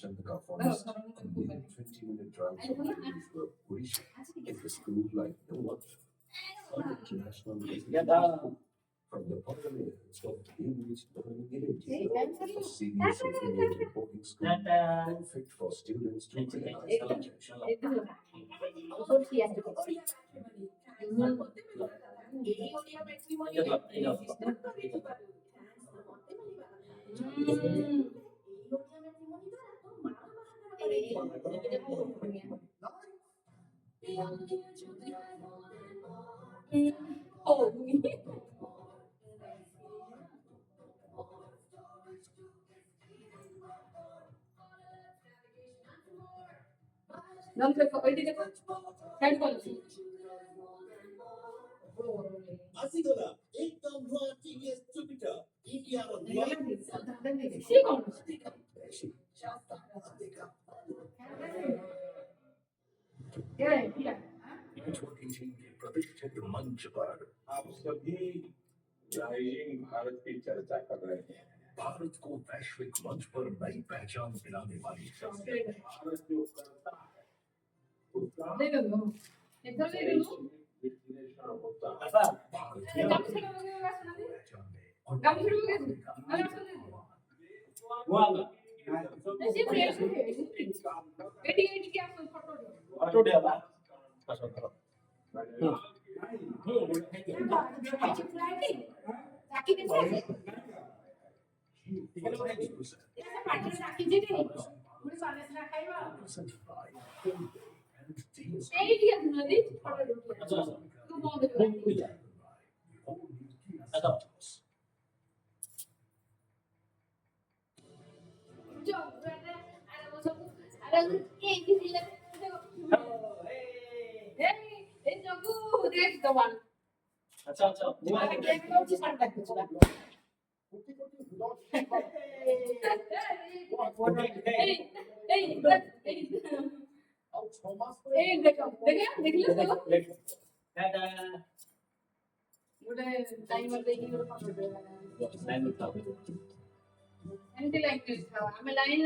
Chandaka Forest, a nearly 20-minute drive from Bhubaneswar, Odisha, is the school like no other. International from the pioneers of English learning in India, a serious affiliated boarding school perfect for students to realize potential. प्रतिष्ठित मंच पर आप सभी rising Bharat की चर्चा कर रहे हैं। भारत को वैश्विक मंच पर नई पहचान दिलाने वाली भारत जो करता है उसका विश्लेषण होता है। भारत की पहचान में और